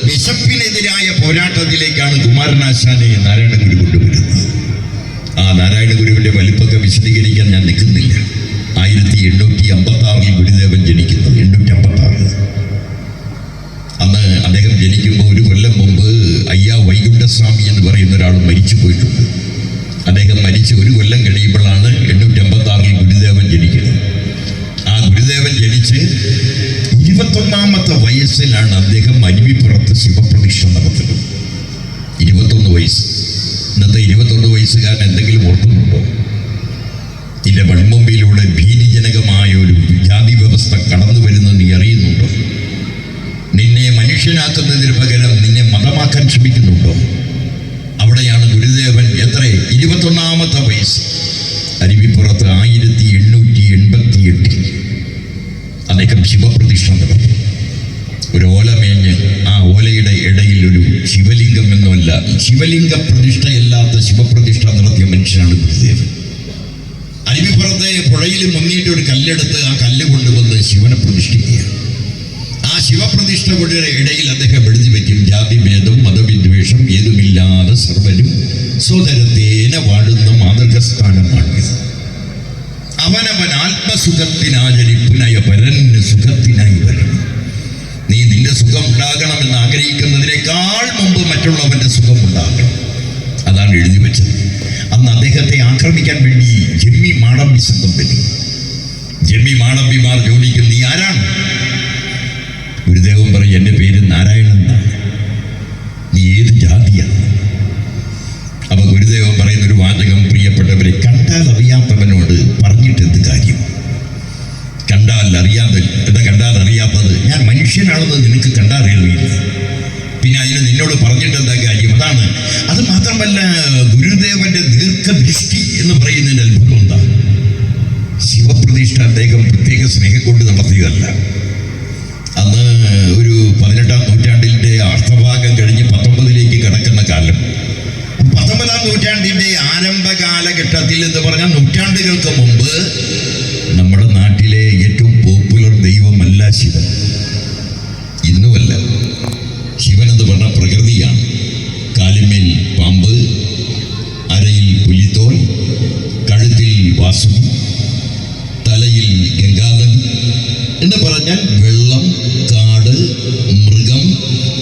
വിശപ്പിനെതിരായ പോരാട്ടത്തിലേക്കാണ് കുമാരനാശാനെ നാരായണ ഗുരു കൊണ്ടുവരുന്നത്. ആ നാരായണ ഗുരുവിന്റെ വലിപ്പമൊക്കെ വിശദീകരിക്കാൻ ഞാൻ നിൽക്കുന്നില്ല. 1856 ഗുരുദേവൻ ജനിക്കുന്നത്. 856 അന്ന് അദ്ദേഹം ജനിക്കുമ്പോൾ ഒരു കൊല്ലം മുമ്പ് അയ്യാ വൈകുണ്ഠസ്വാമി എന്ന് പറയുന്ന ഒരാൾ മരിച്ചു പോയിട്ടുണ്ട്. അദ്ദേഹം മരിച്ച് ഒരു കൊല്ലം കഴിയുമ്പോഴാണ് 856 ഗുരുദേവൻ ജനിക്കുന്നത്. ആ ഗുരുദേവൻ ജനിച്ച് 21ാമത്തെ വയസ്സിലാണ് അദ്ദേഹം അരുവിപ്പുറത്ത് ശിവപ്രതിഷ്ഠ നടത്തുന്നത്. 21 വയസ്സ്. ഇന്നത്തെ 21 വയസ്സുകാരൻ എന്തെങ്കിലും ഓർക്കുന്നുണ്ടോ? ഇതിൻ്റെ മൺമുമ്പിലൂടെ ഭീതിജനകമായ ഒരു ജാതി വ്യവസ്ഥ കടന്നു വരുന്നത് നീ അറിയുന്നുണ്ടോ? നിന്നെ മനുഷ്യനാക്കുന്നതിന് പകരം നിന്നെ മതമാക്കാൻ ശ്രമിക്കുന്നുണ്ടോ? അവിടെയാണ് ഗുരുദേവൻ 21ാമത്തെ വയസ്സ് അരുവിപ്പുറത്ത് 1888 അദ്ദേഹം ശിവപ്രതിഷ്ഠ നടത്തി. ഒരു ഓലമേഞ്ഞ് ആ ഓലയുടെ ഇടയിൽ ഒരു ശിവലിംഗം എന്നുമല്ല, ശിവലിംഗ പ്രതിഷ്ഠയല്ലാത്ത ശിവപ്രതിഷ്ഠ നടത്തിയ മനുഷ്യനാണ് ഗുരുദേവൻ. അരുവിപ്പുറത്തെ പുഴയിൽ മുങ്ങിയിട്ട് ഒരു കല്ലെടുത്ത് ആ കല്ല് കൊണ്ടുവന്ന് ശിവനെ പ്രതിഷ്ഠിക്കുകയാണ്. ആ ശിവപ്രതിഷ്ഠയുടെ ഇടയിൽ അദ്ദേഹം എഴുതി വയ്ക്കും, ജാതിഭേദം മതവിദ്വേഷം ഏതുമില്ലാതെ സർവരും സ്വതരത്തേന വാഴുന്ന മാതൃകസ്ഥാനമാണിത്. അവനവൻ ആത്മസുഖത്തിനാചരിപ്പിനായ പരന് സുഖത്തിനായി വരണം. നീ നിന്റെ സുഖം ഉണ്ടാകണമെന്ന് ആഗ്രഹിക്കുന്നതിനേക്കാൾ മുമ്പ് മറ്റുള്ളവന്റെ സുഖം ഉണ്ടാകണം. അതാണ് എഴുതി വെച്ചത്. അന്ന് അദ്ദേഹത്തെ ആക്രമിക്കാൻ വേണ്ടി ജമ്മി മാടമ്പി സംഘം വരും. ജമ്മി മാടമ്പിമാർ ചോദിക്കും, നീ ആരാണ്? ഗുരുദേവൻ പറയും, എൻ്റെ പേര് നാരായണൻ എന്നാണ്. നീ ഏത് ജാതിയാണ്? അപ്പൊ ഗുരുദേവൻ പറയുന്നൊരു വാചകം, പ്രിയപ്പെട്ടവരെ, കണ്ടാൽ അറിയാത്തവനോട് പറഞ്ഞിട്ട് എന്ത് കാര്യം? കണ്ടാൽ അറിയാത്തത് ഞാൻ മനുഷ്യനാണെന്ന് നിനക്ക് കണ്ടാൽ അറിയില്ല, പിന്നെ അതിന് നിന്നോട് പറഞ്ഞിട്ട് എന്താ കാര്യം? അതാണ്. അത് മാത്രമല്ല, ഗുരുദേവന്റെ ദീർഘദൃഷ്ടി എന്ന് പറയുന്നതിൻ്റെ അത്ഭുതം എന്താ? ശിവപ്രതിഷ്ഠ അദ്ദേഹം പ്രത്യേക സ്നേഹം കൊണ്ട് നടത്തിയതല്ല. അന്ന് ഒരു 18ാം നൂറ്റാണ്ടിൻ്റെ അർത്ഥഭാഗം കഴിഞ്ഞ് 19ലേക്ക് കടക്കുന്ന കാലം. 19ാം നൂറ്റാണ്ടിൻ്റെ ആരംഭ കാലഘട്ടത്തിൽ എന്ന് പറഞ്ഞാൽ നൂറ്റാണ്ടുകൾക്ക് മുമ്പ് നമ്മുടെ നാട്ടിലെ ഏറ്റവും പോപ്പുലർ ദൈവമല്ല ശിവൻ. ഇന്നുമല്ല. ശിവൻ എന്ന് പറഞ്ഞാൽ പ്രകൃതിയാണ്. കാലിന്മേൽ പാമ്പ്, അരയിൽ പുലിത്തോൽ, കഴുത്തിൽ വാസുകി, തലയിൽ ഗംഗാധരൻ എന്ന് പറഞ്ഞാൽ വെള്ളം, കാട്, മൃഗം,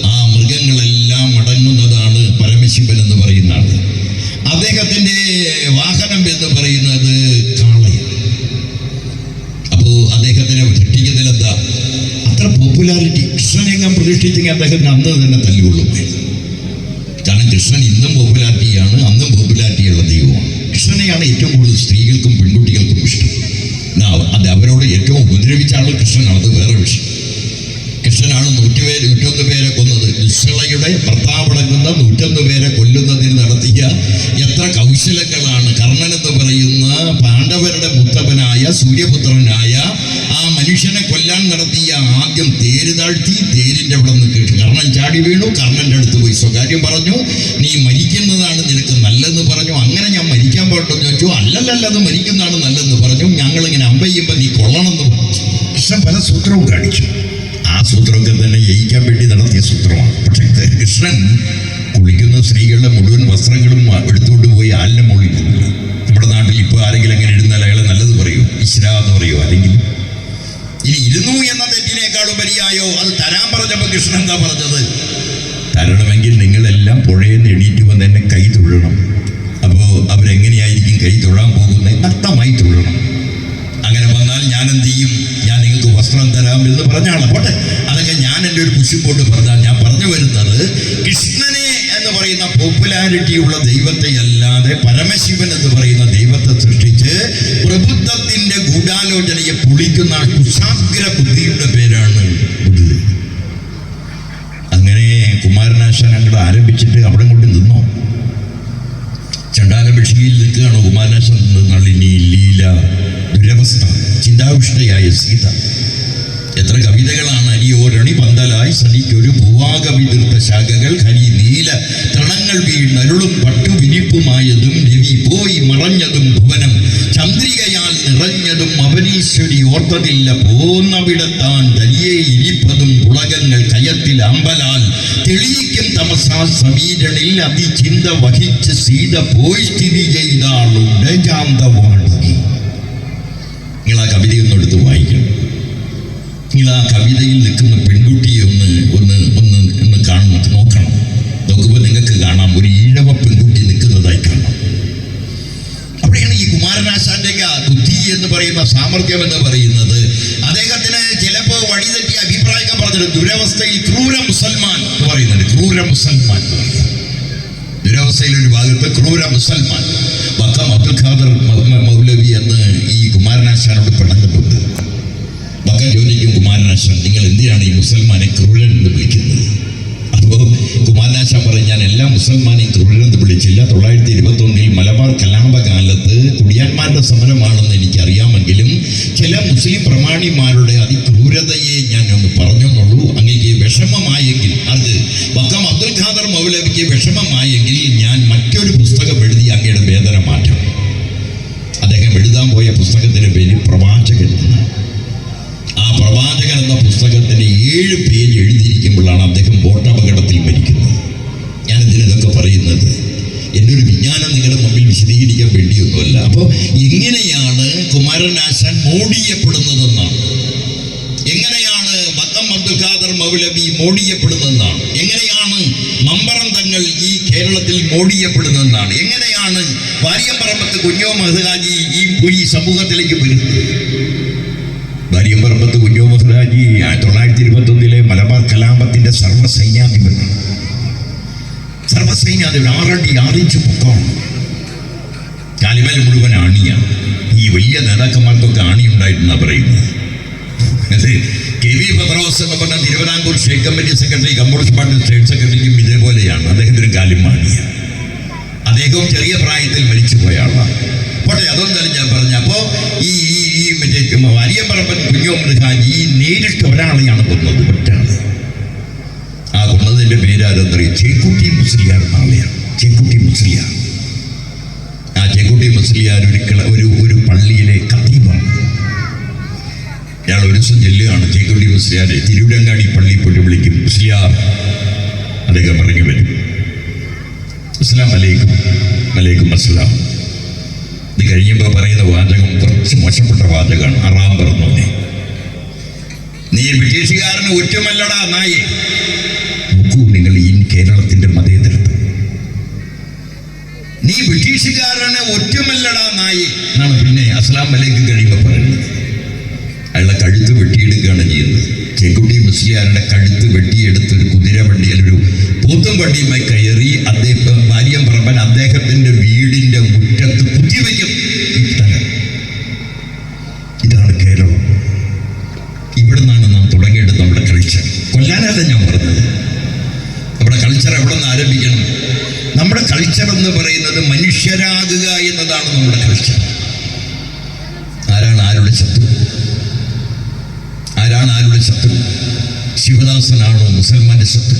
ആ മൃഗങ്ങളെല്ലാം അടങ്ങുന്നതാണ് പരമശിവൻ എന്ന് പറയുന്ന ആൾ. അദ്ദേഹത്തിൻ്റെ വാഹനം എന്ന് പറയുന്നത് കാളയാണ്. അപ്പോൾ അദ്ദേഹത്തിനെ സൃഷ്ടിക്കുന്നതിൽ എന്താ അത്ര പോപ്പുലാരിറ്റി? കൃഷ്ണനെങ്ങാൻ പ്രതിഷ്ഠിച്ചെങ്കിൽ അദ്ദേഹത്തിന് അന്ന് തന്നെ തല്ലുകൊള്ളും. കാരണം കൃഷ്ണൻ ഇന്നും പോപ്പുലാരിറ്റിയാണ്, അന്നും പോപ്പുലാരിറ്റിയുള്ള ദൈവമാണ്. കൃഷ്ണനെയാണ് ഏറ്റവും കൂടുതൽ സ്ത്രീകൾക്കും പെൺകുട്ടികൾക്കും ഇഷ്ടം. അത് അവരോട് ഏറ്റവും ഉപദ്രവിച്ച ആൾ കൃഷ്ണനാണ്. അത് വേറെ വിഷയം. കൃഷ്ണനാണ് 101 പേരെ കൊന്നത്. ദുശ്ശളയുടെ ഭർത്താവടങ്ങുന്ന 101 പേരെ കൊല്ലുന്നതിന് നടത്തിയ എത്ര കൗശലങ്ങളാണ്. കർണൻ എന്ന് പറയുന്ന പാണ്ഡവരുടെ മുത്തപ്പനായ സൂര്യപുത്രനായ ആ മനുഷ്യനെ കൊല്ലാൻ നടത്തിയ ആദ്യം തേര് താഴ്ത്തി, തേരിൻ്റെ അവിടെ നിന്ന് കർണൻ ചാടി വീണു. കർണൻ്റെ അടുത്ത് പോയി സ്വകാര്യം പറഞ്ഞു, നീ മരിക്കുന്നതാണ് നിനക്ക് നല്ലതെന്ന് പറഞ്ഞു. അങ്ങനെ ഞാൻ മരിക്കാൻ പാടുണ്ടെന്ന് ചോദിച്ചു. അല്ലല്ലത് മരിക്കുന്നതാണ് നല്ലതെന്ന് പറഞ്ഞു. ഞങ്ങളിങ്ങനെ അമ്പയ്യുമ്പോൾ നീ കൊള്ളണമെന്ന് പറഞ്ഞു. കൃഷ്ണൻ പല സൂത്രവും കാണിച്ചു. ആ സൂത്രമൊക്കെ തന്നെ ജയിക്കാൻ വേണ്ടി നടത്തിയ സൂത്രമാണ്. പക്ഷേ കൃഷ്ണൻ കുളിക്കുന്ന സ്ത്രീകളുടെ മുഴുവൻ വസ്ത്രങ്ങളും എടുത്തുകൊണ്ട് പോയി ആലിൻ്റെ മുകളിൽ നിന്നു. നമ്മുടെ നാട്ടിൽ ഇപ്പോൾ ആരെങ്കിലും അങ്ങനെ ഇടുന്നാൽ അയാളെ നല്ലത് പറയൂ, ഇശ്ര എന്ന് പറയൂ. അല്ലെങ്കിൽ ഇനി ഇരുന്നു എന്ന തെറ്റിനേക്കാളും വലിയായോ അത് തരാൻ പറഞ്ഞപ്പോൾ കൃഷ്ണൻ എന്താ പറഞ്ഞത്? തരണമെങ്കിൽ നിങ്ങളെല്ലാം പുഴയിൽ നിന്ന് എണീറ്റ് വന്ന് എന്നെ കൈ തൊഴണം. അപ്പോൾ അവരെങ്ങനെയായിരിക്കും കൈ തൊഴാൻ പോകുന്നത്? നഗ്നമായി തൊഴണം. അങ്ങനെ വന്നാൽ ഞാൻ എന്ത് ചെയ്യും? ഞാൻ നിങ്ങൾക്ക് വസ്ത്രം തരാം എന്ന് പറഞ്ഞാണ്. പോട്ടെ, അതൊക്കെ ഞാൻ എൻ്റെ ഒരു കുശിപ്പോട്ട് പറഞ്ഞാൽ ഞാൻ പറഞ്ഞു വരുന്നത്, കൃഷ്ണനെ എന്ന് പറയുന്ന പോപ്പുലാരിറ്റിയുള്ള ദൈവത്തെ അല്ലാതെ പരമശിവൻ എന്ന് പറയുന്ന ദൈവത്തെ സൃഷ്ടിച്ച് പ്രബുദ്ധത്തിൻ്റെ ഗൂഢാലോചനയെ പൊളിക്കുന്ന കുശാഗ്ര ബുദ്ധിയുടെ പേരാണ് ഗുരുദേവൻ. അങ്ങനെ കുമാരനാശാൻ അങ്ങോട്ട് ആരംഭിച്ചിട്ട് അവിടെ കൊണ്ട് നിന്നോ? ചണ്ടാലഭിഷിയിൽ നിൽക്കുകയാണോ കുമാരനാശാൻ നിന്നാൾ? ഇനി ലീല, ദുരവസ്ഥ, ചിന്താവിഷ്ടയായ സീത. എത്ര കവിതകളാണ്! അരിയോരണി പന്തലായി സനിക്കൊരു പൂവാകവിതൃത്ത ശാഖകൾ ഹരി നീല തണങ്ങൾ വീണരുളും പട്ടു വിരിപ്പുമായതും രവി പോയി മറഞ്ഞതും ഭുവനം ചന്ദ്രികയാൽ നിറഞ്ഞതും അവനീശ്വരി ഓർത്തതില്ല പോന്നവിടത്താൻ തനിയെ ഇരിപ്പതും പുളകങ്ങൾ കയത്തിൽ കടലിൽ അമ്പലാൽ തെളിയിക്കും തമസാൽ സമീരണിൽ അതിചിന്ത വഹിച്ച് സീത പോയി സ്ഥിതി ചെയ്താളുണ്ട് ജാന്തവാണി. നിങ്ങൾ ആ കവിതയൊന്നും എടുത്ത് വായിക്കണം. നിങ്ങൾ ആ കവിതയിൽ നിൽക്കുന്ന പെൺകുട്ടിയെ ഒന്ന് കാണണം, നോക്കണം. നോക്കുമ്പോൾ നിങ്ങൾക്ക് കാണാം ഒരു ഈഴവ പെൺകുട്ടി നിൽക്കുന്നതായി കാണാം. അവിടെയാണ് ഈ കുമാരനാശാന്റെ ബുദ്ധി എന്ന് പറയുന്ന, സാമർഥ്യം എന്ന് പറയുന്നത്. അദ്ദേഹത്തിന് ചിലപ്പോൾ വഴിതെറ്റിയ അഭിപ്രായമൊക്കെ പറഞ്ഞിട്ട് ദുരവസ്ഥയിൽ ക്രൂര മുസൽമാൻ എന്ന് പറയുന്നുണ്ട്. ക്രൂര മുസൽമാൻ, ദുരവസ്ഥയിലൊരു ഭാഗത്ത് ക്രൂര മുസൽമാൻ. വക്കം അബ്ദുൽ ഖാദർ മൗലവി എന്ന് ഈ കുമാരനാശാനോട് പിണങ്ങുന്നുണ്ട്. വക്കം ചോദിക്കും, കുമാരനാശാൻ നിങ്ങൾ എന്തിനാണ് ഈ മുസൽമാനെ ക്രൂരൻ എന്ന് വിളിക്കുന്നത്? അപ്പോൾ കുമാരനാശാൻ പറയും, ഞാൻ എല്ലാ മുസൽമാനെയും ക്രൂരനെന്ന് വിളിച്ചില്ല. 1921 മലബാർ കലാപകാലത്ത് കുടിയാന്മാരുടെ സമരമാണെന്ന് എനിക്കറിയാമെങ്കിലും ചില മുസ്ലിം പ്രമാണിമാരുടെ അതിക്രൂരതയെ ഞാൻ ഒന്ന് പറഞ്ഞെന്നുള്ളൂ. അങ്ങേക്ക് വിഷമമായെങ്കിൽ, അത് വക്കം അബ്ദുൽ ഖാദർ മൗലവിക്ക് വിഷമമായെങ്കിൽ ഞാൻ മറ്റൊരു പുസ്തകം എഴുതി അങ്ങയുടെ വേദന മാറ്റാം. അദ്ദേഹം എഴുതാൻ പോയ പുസ്തകത്തിൻ്റെ പേര് പ്രവാചകൻ എന്നാണ്. ആ പ്രവാചകൻ എന്ന പുസ്തകത്തിൻ്റെ 7 പേജ് എഴുതിയിരിക്കുമ്പോഴാണ് അദ്ദേഹം ബോട്ടപകടത്തിൽ മരിക്കുന്നത്. ഞാനിതിനൊക്കെ പറയുന്നത് എൻ്റെ ഒരു വിജ്ഞാനം നിങ്ങളുടെ മുമ്പിൽ വിശദീകരിക്കാൻ വേണ്ടിയൊന്നുമല്ല. അപ്പോൾ എങ്ങനെയാണ് കുമാരനാശാൻ മോടിയപ്പെടുന്നതെന്നാണ്, എങ്ങനെയാണ് വക്കം അബ്ദുൽ ഖാദർ മൗലവി മോടിയപ്പെടുന്നതെന്നാണ്, എങ്ങനെയാണ് മമ്പറം തങ്ങൾ ഈ കേരളത്തിൽ മോടിയപ്പെടുന്നതെന്നാണ്, എങ്ങനെയാണ് വാര്യമ്പറമ്പത്ത് കുഞ്ഞോ മഹ്ദാജി ഈ സമൂഹത്തിലേക്ക് വരുന്നത്. വാര്യമ്പറമ്പത്ത് കുഞ്ഞോ മഹ്ദാജി 1921 മലബാർ കലാപത്തിന്റെ സർവ്വസൈന്യാധിപൻ. 6 ഇഞ്ച് പൊക്കമാണ്. കാലിമേൽ മുഴുവൻ ആണിയാണ്. ഈ വലിയ നേതാക്കന്മാർക്കൊക്കെ ആണി ഉണ്ടായിട്ടെന്നാണ് പറയുന്നത്. KV പത്രോസ് എന്ന് പറഞ്ഞ Thiruvithamkoor state committee secretary, communist party state സെക്രട്ടറിക്കും ഇതേപോലെയാണ്. അദ്ദേഹത്തിന് കാലിമാണിയാണ്. അദ്ദേഹവും ചെറിയ പ്രായത്തിൽ മരിച്ചു പോയ ആളാണ്. പോട്ടെ, അതൊന്നും ഞാൻ പറഞ്ഞു. അപ്പോൾ ഈ മറ്റേ വാര്യമ്പറമ്പൻ കുഞ്ഞോമദ് ഹാജി നേരിട്ട് ഒരാളെയാണ് കൊന്നത്, ഒറ്റാള്. ആ കൊന്നതിൻ്റെ പേരാരെന്നറിയും, ചേക്കുട്ടി മുസ്ലിയാർ ആളെയാണ്. ചേക്കുട്ടി മുസ്ലിയാർ. ആ ചേക്കുട്ടി മുസ്ലിയാർ ഒരു പള്ളിയിലെ ഖതീബാണ്. ഇയാൾ ഒരു ദിവസം ചെല്ലുകയാണ്. ചേക്കുട്ടി മുസ്ലിയാരെ തിരുവിടങ്ങാടി പള്ളിയിൽ പോയിട്ട് വിളിക്കും, മുസ്ലിയാർ. അദ്ദേഹം ഇറങ്ങി വരും. അസ്സലാം അലൈക്കും. വലൈക്കും അസ്സലാം. ഇത് കഴിയുമ്പോൾ പറയുന്ന വാചകം കുറച്ച് മോശപ്പെട്ട വാചകമാണ്. അറാം പറഞ്ഞു, നീ ബ്രിട്ടീഷുകാരന് ഒറ്റുമല്ലടാ നായെ. നോക്കൂ നിങ്ങൾ ഈ കേരളത്തിന്റെ മതേതരത്വം. നീ ബ്രിട്ടീഷുകാരന് ഒറ്റുമല്ലടാ നായെ എന്നാണ് പിന്നെ അസ്സലാം അലൈക്കും കഴിയുമ്പോൾ പറയുന്നത്. അയാളുടെ കഴുത്ത് വെട്ടിയെടുക്കുകയാണ് ചെയ്യുന്നത്. ചേക്കുട്ടി മുസ്ലിയാരുടെ കഴുത്ത് വെട്ടിയെടുത്തൊരു കുതിരവണ്ടി, ഒരു പോത്തും വണ്ടിയുമായി കയറി അദ്ദേഹം വാര്യമ്പറമ്പൻ അദ്ദേഹത്തിന്റെ വീടിന്റെ മുറ്റത്ത് കുത്തിവയ്ക്കും. ഇതാണ് കേരളം. ഇവിടെ നിന്നാണ് നാം തുടങ്ങേണ്ടത് നമ്മുടെ കൾച്ചർ. കൊല്ലാനല്ല ഞാൻ പറഞ്ഞത്. നമ്മുടെ കൾച്ചർ എവിടെ നിന്ന് ആരംഭിക്കണം? നമ്മുടെ കൾച്ചർ എന്ന് പറയുന്നത് മനുഷ്യരാകുക എന്നതാണ് നമ്മുടെ കൾച്ചർ. ആരാണ് ആരുടെ ശത്രു? ആരാണ് ആരുടെ ശത്രു? ശിവദാസനാണോ മുസൽമാന്റെ ശത്രു?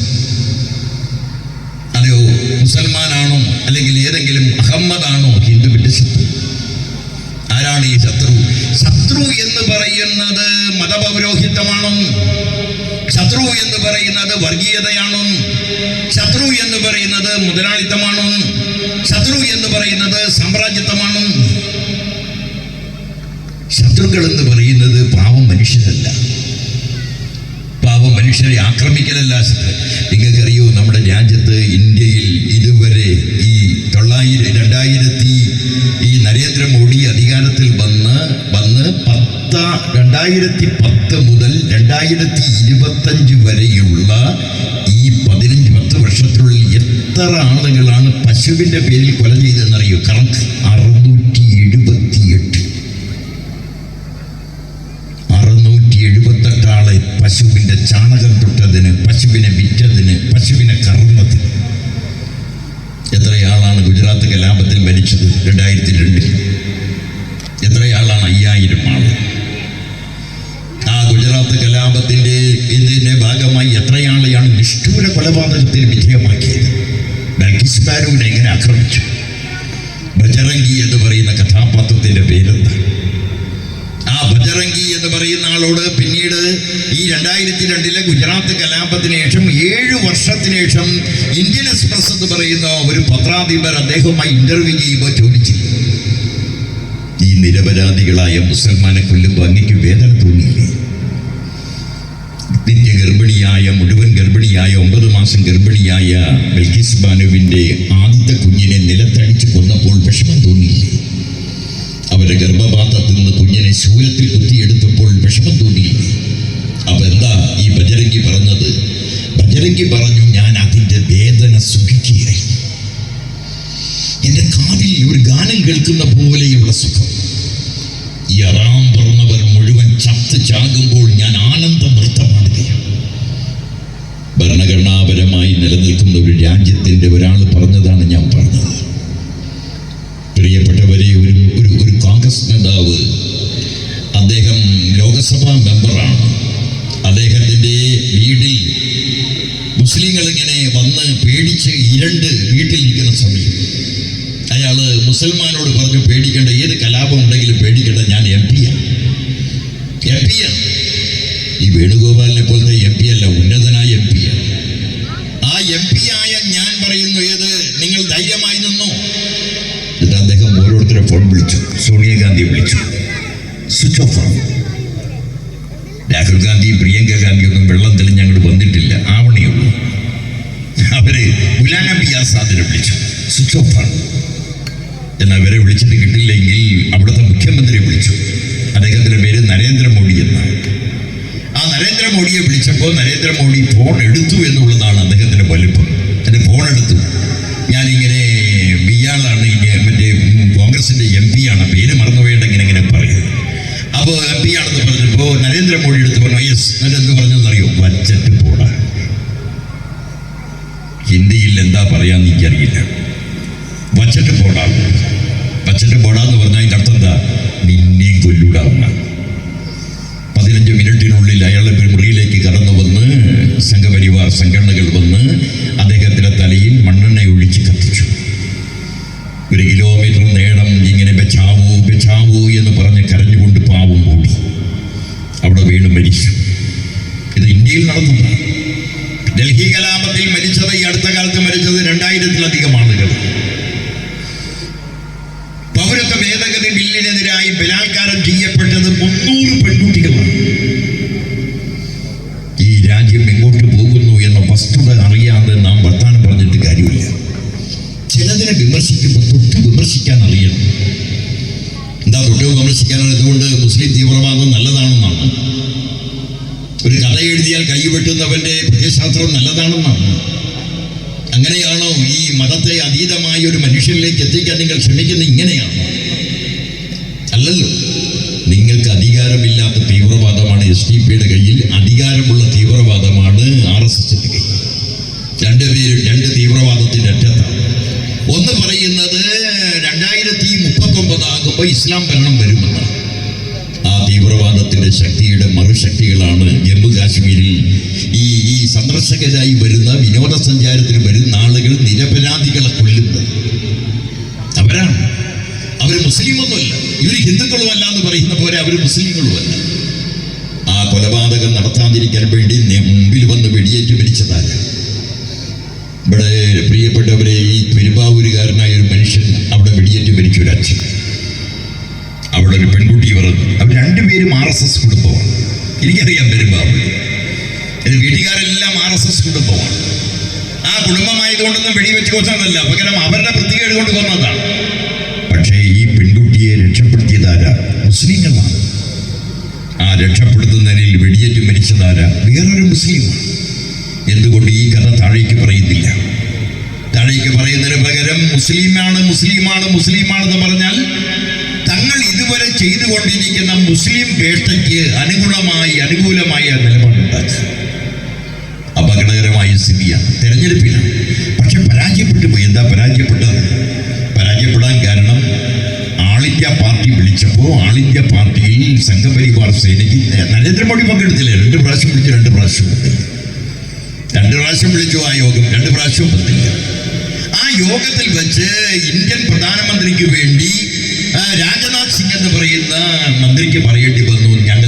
അതെയോ മുസൽമാനാണോ അല്ലെങ്കിൽ ഏതെങ്കിലും അഹമ്മദാണോ ഹിന്ദുവിന്റെ ശത്രു? ആരാണ് ഈ ശത്രു? ശത്രു എന്ന് പറയുന്നത് മതപൗരോഹിത്യമാണോ? ശത്രു എന്ന് പറയുന്നത് വർഗീയതയാണോ? ശത്രു എന്ന് പറയുന്നത് മുതലാളിത്തമാണോ? ശത്രു എന്ന് പറയുന്നത് സാമ്രാജ്യത്വമാണോ? ശത്രുക്കൾ എന്ന് പറയുന്നത് പാവം മനുഷ്യരല്ല, പാവം മനുഷ്യരെ ആക്രമിക്കലല്ല. നിങ്ങൾക്കറിയോ, നമ്മുടെ രാജ്യത്ത് ഇന്ത്യയിൽ ഇതുവരെ ഈ 2000 ഈ നരേന്ദ്രമോദി അധികാരത്തിൽ വന്ന് 2010 മുതൽ 2025 വരെയുള്ള ഈ 10 വർഷത്തിനുള്ളിൽ എത്ര ആളുകളാണ് പശുവിൻ്റെ പേരിൽ കൊല ചെയ്തതെന്നറിയോ? കണക്ക് 678. 678 ആളെ പശുവിൻ്റെ ചാണകം തൊട്ടതിന്, പശുവിനെ വിറ്റതിന്, പശുവിനെ കറന്നതിന്. എത്രയാളാണ് ഗുജറാത്ത് കലാപത്തിൽ മരിച്ചത് 2002? എത്രയാളാണ്? 5000 ആൾ. ആ ഗുജറാത്ത് കലാപത്തിൻ്റെ ഇതിൻ്റെ ഭാഗമായി എത്രയാളെയാണ് നിഷ്ഠൂര കൊലപാതകത്തിന് വിധേയമാക്കിയത്? ബൽക്കിസ് ബാനുവിനെ എങ്ങനെ ആക്രമിച്ചു? ബജറംഗി എന്ന് പറയുന്ന കഥാപാത്രത്തിൻ്റെ പേരെന്താ? ആ ആ ബജറംഗി എന്ന് പറയുന്ന ആളോട് പിന്നീട് ഈ 2002 ഗുജറാത്ത് കലാപത്തിന് ശേഷം 7 വർഷത്തിന് ശേഷം ഇന്ത്യൻ എക്സ്പ്രസ് എന്ന് പറയുന്ന ഒരു പത്രാധിപർ അദ്ദേഹവുമായി ഇന്റർവ്യൂ ചെയ്യുമ്പോൾ ചോദിച്ചു, ഈ നിരപരാധികളായ മുസൽമാനെ കൊല്ലുമ്പോൾ അങ്ങേക്ക് വേദന തോന്നിയില്ലേ? മുഴുവൻ ഗർഭിണിയായ 9 മാസം ഗർഭിണിയായ ബൽക്കിസ് ബാനുവിന്റെ ആദ്യത്തെ കുഞ്ഞിനെ നിലത്തടിച്ച് കൊന്നപ്പോൾ വിഷമം തോന്നിയില്ലേ? അവരുടെ ഗർഭപാത്രത്തിൽ നിന്ന് കുഞ്ഞിനെ ശൂലത്തിൽ കുത്തിയെടുത്തപ്പോൾ വിഷമം തോന്നിയില്ലേ? അപ്പൊ എന്താ ഈ ബജരംഗി പറഞ്ഞത്? ബജരംഗി പറഞ്ഞു, ഞാൻ അതിന്റെ വേദന സുഖിക്കുകയായി. എന്റെ കാതിൽ ഒരു ഗാനം കേൾക്കുന്ന പോലെയുള്ള സുഖം. ഈ അറാം പറഞ്ഞവർ മുഴുവൻ ചത്ത് ചാകുമ്പോൾ ഞാൻ ആനന്ദ നൃത്തമാടുകയാണ്. ഭരണഘടനാപരമായി നിലനിൽക്കുന്ന ഒരു രാജ്യത്തിന്റെ ഒരാൾ പറഞ്ഞതാണ് ഞാൻ പറഞ്ഞത്. പ്രിയപ്പെട്ടവരെ, ഒരു കോൺഗ്രസ് നേതാവ്, അദ്ദേഹം ലോകസഭാ മെമ്പറാണ്. അദ്ദേഹത്തിൻ്റെ വീട്ടിൽ മുസ്ലിങ്ങൾ ഇങ്ങനെ വന്ന് പേടിച്ച് ഇരണ്ട് വീട്ടിലിരിക്കുന്ന സമയം അയാൾ മുസൽമാനോട് പറഞ്ഞു, പേടിക്കേണ്ട, ഏത് കലാപം ഉണ്ടെങ്കിലും പേടിക്കേണ്ട, ഞാൻ MP ആണ്. ഈ വേണുഗോപാലിനെ പോലത്തെ MP അല്ല, ഉന്നതനായ MP ആണ്. ആ MP ആയ ഞാൻ പറയുന്നു, ഏത്, നിങ്ങൾ ധൈര്യമായി നിന്നോ. എന്നിട്ട് അദ്ദേഹം ഓരോരുത്തരെ ഫോൺ വിളിച്ചു. സോണിയാഗാന്ധിയെ വിളിച്ചു, സ്വിച്ച് ഓഫ് ആണ്. രാഹുൽ ഗാന്ധി, പ്രിയങ്ക ഗാന്ധി ഒന്നും വെള്ളം തെളിഞ്ഞ് അങ്ങോട്ട് വന്നിട്ടില്ല, ആവണേയുള്ളൂ. അവര് ഗുലാം നബി ആസാദിനെ വിളിച്ചു, സ്വിച്ച് ഓഫ് ആണ്. എന്നാൽ അവരെ വിളിച്ചിട്ട് കിട്ടില്ലെങ്കിൽ അവിടുത്തെ മുഖ്യമന്ത്രിയെ വിളിച്ചു. അദ്ദേഹത്തിൻ്റെ പേര് നരേന്ദ്രമോദി എന്നാണ്. ആ നരേന്ദ്രമോദിയെ വിളിച്ചപ്പോൾ നരേന്ദ്രമോദി ഫോൺ എടുത്തു എന്നുള്ളതാണ് അദ്ദേഹത്തിൻ്റെ വലിപ്പം. എൻ്റെ ഫോൺ എടുത്തു. ഞാനിങ്ങനെ ഇയാളാണ്, മറ്റേ കോൺഗ്രസിൻ്റെ MP ആണ്, പേര് മറന്നുപോയിട്ട് ഇങ്ങനെ പറയുന്നത്. അപ്പോൾ MP ആണെന്ന് പറഞ്ഞപ്പോൾ നരേന്ദ്രമോദി എടുത്ത് പറഞ്ഞു, യെസ്. എന്നിട്ട് എന്ത് പറഞ്ഞെന്നറിയോ? വച്ചിട്ട് പോടാ. ഹിന്ദിയിൽ എന്താ പറയാന്ന് എനിക്കറിയില്ല. വച്ചിട്ട് പോടാ. വച്ചിട്ട് പോടാന്ന് പറഞ്ഞാൽ അതിൻ്റെ അർത്ഥം എന്താ? നിന്നെയും കൊല്ലൂടാവുന്ന. 15 മിനിറ്റിനുള്ളിൽ അയാളുടെ മുറിയിലേക്ക് കടന്നു വന്ന് സംഘപരിവാർ സംഘടനകൾ വന്ന് അദ്ദേഹത്തിൻ്റെ തലയിൽ മണ്ണെണ്ണ ഒഴിച്ച് കത്തിച്ചു. 1 കിലോമീറ്റർ നേരം ഇങ്ങനെ ബച്ചാവൂ ബച്ചാവൂ എന്ന് പറഞ്ഞ് കരഞ്ഞുകൊണ്ട് പാവം ഓടി. അവിടെ വീണ് മരിച്ചു. ഇത് ഇന്ത്യയിൽ നടന്നതാണ്. ഡൽഹി കലാപത്തിൽ മരിച്ചത്, ഈ അടുത്ത കാലത്ത് മരിച്ചത് 2000-ലധികം ആളുകൾ. പൗരത്വ ഭേദഗതി ബില്ലിനെതിരായി ബലാത്കാരം ചെയ്യപ്പെട്ടത് 300 പെൺകുട്ടികളാണ്. ഈ രാജ്യം എങ്ങോട്ട് പോകുന്നു എന്ന വസ്തുത അറിയാതെ നാം വർത്താനം പറഞ്ഞിട്ട് കാര്യമില്ല. ചിലതിനെ വിമർശിക്കുമ്പോൾ തൊട്ട് വിമർശിക്കാൻ അറിയണം. എന്താ തൊട്ട് വിമർശിക്കാനാണ്? ഇതുകൊണ്ട് മുസ്ലിം തീവ്രവാദം നല്ലതാണെന്നാണ്. ഒരു കഥ എഴുതിയാൽ കൈവെട്ടുന്നവന്റെ പ്രത്യയശാസ്ത്രം നല്ലതാണെന്നാണ്. അങ്ങനെയാണോ ഈ മതത്തെ അതീതമായ ഒരു മനുഷ്യനിലേക്ക് എത്തിക്കാൻ നിങ്ങൾ ശ്രമിക്കുന്നത്? ഇങ്ങനെയാണോ? അല്ലല്ലോ. നിങ്ങൾക്ക് അധികാരമില്ലാത്ത തീവ്രവാദമാണ് SDP-യുടെ കയ്യിൽ, അധികാരമുള്ള തീവ്രവാദമാണ് RSSന്റെ കയ്യിൽ. രണ്ടുപേരും രണ്ട് തീവ്രവാദത്തിന്റെ അറ്റത്താണ്. ഒന്ന് പറയുന്നത് 2039 ആകുമ്പോൾ ഇസ്ലാം ഭരണം വരുമെന്നാണ്. ആ തീവ്രവാദത്തിന്റെ ശക്തിയുടെ മറുശക്തികളാണ് ജമ്മു കാശ്മീരിൽ ഈ സന്ദർശകരായി വരുന്ന, വിനോദസഞ്ചാരത്തിന് വരുന്ന ആളുകൾ നിരപരാധികളെ കൊല്ലുന്നത്. അവരാണ്. അവർ മുസ്ലിമൊന്നുമല്ല, ഇവർ ഹിന്ദുക്കളുമല്ല എന്ന് പറയുന്ന പോലെ അവർ മുസ്ലിങ്ങളുമല്ല. ആ കൊലപാതകം നടത്താതിരിക്കാൻ വേണ്ടി മുമ്പിൽ വന്ന് വെടിയേറ്റ് മരിച്ചതല്ല. ഇവിടെ പ്രിയപ്പെട്ടവരെ, ഈ പെരുമ്പാവൂരുകാരനായ ഒരു മനുഷ്യൻ അവിടെ വെടിയേറ്റ് മരിച്ച ഒരു അച്ഛൻ, അവിടെ ഒരു പെൺകുട്ടി പറഞ്ഞു. അവർ രണ്ടുപേരും RSS കുടുംബമാണ്. എനിക്കറിയാം പെരുമ്പാവൂർ. എൻ്റെ വീട്ടുകാരെല്ലാം RSS കുടുംബമാണ്. ആ കുടുംബമായതുകൊണ്ടൊന്നും വെടിവെച്ച് കൊന്നതല്ല, പകരം അവരുടെ വൃത്തികേട് കൊണ്ട് കൊന്നതാണ്. പക്ഷേ ഈ പെൺകുട്ടിയെ രക്ഷപ്പെടുത്തിയതാരാ? മുസ്ലിങ്ങളാണ്. ആ രക്ഷപ്പെടുത്തുന്നതിൽ വെടിയേറ്റ് മരിച്ചതാരാ? വേറൊരു മുസ്ലിമാണ്. എന്തുകൊണ്ട് ഈ കഥ താഴേക്ക് പറയുന്നില്ല? താഴേക്ക് പറയുന്നതിന് പകരം മുസ്ലിമാണെന്ന് പറഞ്ഞാൽ തങ്ങൾ ഇതുവരെ ചെയ്തുകൊണ്ടിരിക്കുന്ന മുസ്ലിം വേട്ടയ്ക്ക് അനുകൂലമായ നിലപാടുണ്ടാക്കി. അപകടകരമായ സ്ഥിതിയാണ്. തെരഞ്ഞെടുപ്പിലാണ്. പക്ഷെ പരാജയപ്പെട്ടു പോയി. എന്താ പരാജയപ്പെട്ടത്? പരാജയപ്പെടാൻ കാരണം ആൾ ഇന്ത്യ പാർട്ടി വിളിച്ചപ്പോൾ ആൾ ഇന്ത്യ പാർട്ടിയിൽ സംഘപരിവാർ സേനയ്ക്ക് നരേന്ദ്രമോദി പങ്കെടുത്തില്ല. 2 പ്രാവശ്യം വിളിച്ചു, 2 പ്രാവശ്യം വന്നില്ല. 2 പ്രാവശ്യം വിളിച്ചു ആ യോഗം, 2 പ്രാവശ്യം വന്നില്ല. ആ യോഗത്തിൽ വെച്ച് ഇന്ത്യൻ പ്രധാനമന്ത്രിക്ക് വേണ്ടി രാജനാഥ് സിംഗ് എന്ന് പറയുന്ന മന്ത്രിക്ക് പറയേണ്ടി വന്നു, ഞങ്ങൾ